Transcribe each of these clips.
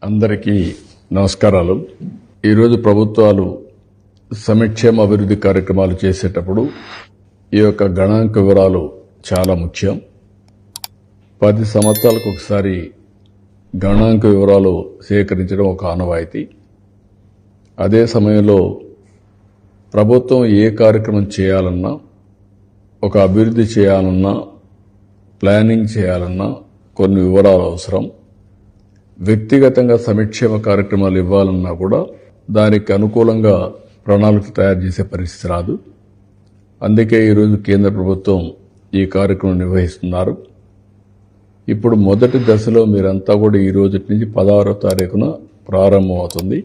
అందరికీ నమస్కారాలు. ఈరోజు ప్రభుత్వాలు సంక్షేమ అభివృద్ధి కార్యక్రమాలు చేసేటప్పుడు ఈ యొక్క గణాంక వివరాలు చాలా ముఖ్యం. 10 సంవత్సరాలకు ఒకసారి గణాంక వివరాలు సేకరించడం ఒక ఆనవాయితీ. అదే సమయంలో ప్రభుత్వం ఏ కార్యక్రమం చేయాలన్నా, ఒక అభివృద్ధి చేయాలన్నా, ప్లానింగ్ చేయాలన్నా కొన్ని వివరాలు అవసరం. వ్యక్తిగతంగా సంక్షేమ కార్యక్రమాలు ఇవ్వాలన్నా కూడా దానికి అనుకూలంగా ప్రణాళిక తయారు చేసే పరిస్థితి రాదు. అందుకే ఈరోజు కేంద్ర ప్రభుత్వం ఈ కార్యక్రమం నిర్వహిస్తున్నారు. ఇప్పుడు మొదటి దశలో మీరంతా కూడా ఈ రోజు నుంచి 16వ తారీఖున ప్రారంభమవుతుంది.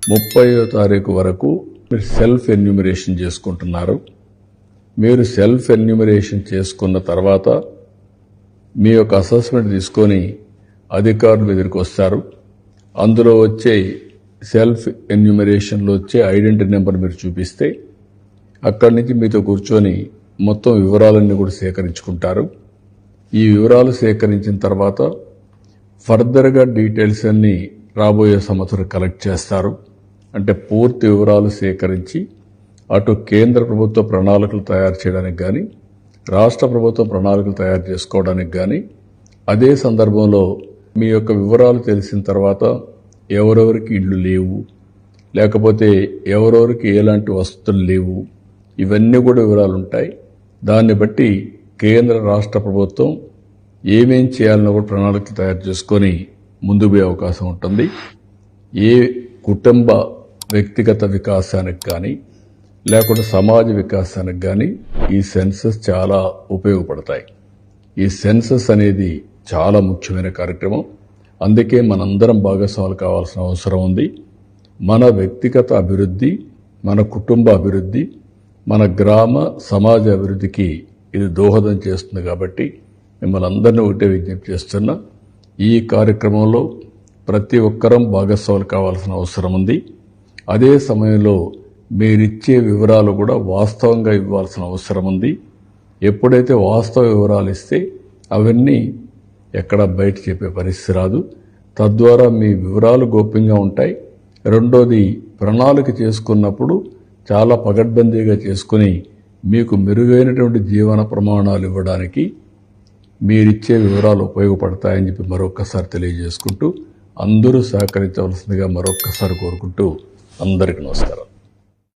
30వ తారీఖు వరకు మీరు సెల్ఫ్ ఎన్యూమరేషన్ చేసుకుంటున్నారు. మీరు సెల్ఫ్ ఎన్యూమరేషన్ చేసుకున్న తర్వాత మీ యొక్క అసెస్మెంట్ తీసుకొని అధికారులు ఎదురుకు వస్తారు. అందులో వచ్చే సెల్ఫ్ ఎన్యూమరేషన్లో వచ్చే ఐడెంటిటీ నెంబర్ మీరు చూపిస్తే అక్కడి నుంచి మీతో కూర్చొని మొత్తం వివరాలన్నీ కూడా సేకరించుకుంటారు. ఈ వివరాలు సేకరించిన తర్వాత ఫర్దర్గా డీటెయిల్స్ అన్ని రాబోయే సంవత్సరం కలెక్ట్ చేస్తారు. అంటే పూర్తి వివరాలు సేకరించి అటు కేంద్ర ప్రభుత్వ ప్రణాళికలు తయారు చేయడానికి కానీ, రాష్ట్ర ప్రభుత్వ ప్రణాళికలు తయారు చేసుకోవడానికి కానీ, అదే సందర్భంలో మీ యొక్క వివరాలు తెలిసిన తర్వాత ఎవరెవరికి ఇళ్ళు లేవు, లేకపోతే ఎవరెవరికి ఎలాంటి వసతులు లేవు, ఇవన్నీ కూడా వివరాలు ఉంటాయి. దాన్ని బట్టి కేంద్ర రాష్ట్ర ప్రభుత్వం ఏమేం చేయాలన్నా కూడా ప్రణాళికలు తయారు చేసుకొని ముందుకు పోయే అవకాశం ఉంటుంది. ఏ కుటుంబ వ్యక్తిగత వికాసానికి కానీ, లేకుంటే సమాజ వికాసానికి కానీ ఈ సెన్సస్ చాలా ఉపయోగపడతాయి. ఈ సెన్సస్ అనేది చాలా ముఖ్యమైన కార్యక్రమం. అందుకే మనందరం భాగస్వాములు కావాల్సిన అవసరం ఉంది. మన వ్యక్తిగత అభివృద్ధి, మన కుటుంబ అభివృద్ధి, మన గ్రామ సమాజ అభివృద్ధికి ఇది దోహదం చేస్తుంది. కాబట్టి మిమ్మల్ని అందరినీ ఒకటే విజ్ఞప్తి చేస్తున్నా, ఈ కార్యక్రమంలో ప్రతి ఒక్కరం భాగస్వాములు కావాల్సిన అవసరం ఉంది. అదే సమయంలో మీరిచ్చే వివరాలు కూడా వాస్తవంగా ఇవ్వాల్సిన అవసరం ఉంది. ఎప్పుడైతే వాస్తవ వివరాలు ఇస్తే అవన్నీ ఎక్కడ బయట చెప్పే పరిస్థితి రాదు. తద్వారా మీ వివరాలు గోప్యంగా ఉంటాయి. రెండోది, ప్రణాళిక చేసుకున్నప్పుడు చాలా పకడ్బందీగా చేసుకుని మీకు మెరుగైనటువంటి జీవన ప్రమాణాలు ఇవ్వడానికి మీరిచ్చే వివరాలు ఉపయోగపడతాయని చెప్పి మరొక్కసారి తెలియజేసుకుంటూ అందరూ సహకరించవలసిందిగా మరొక్కసారి కోరుకుంటూ అందరికీ నమస్కారం.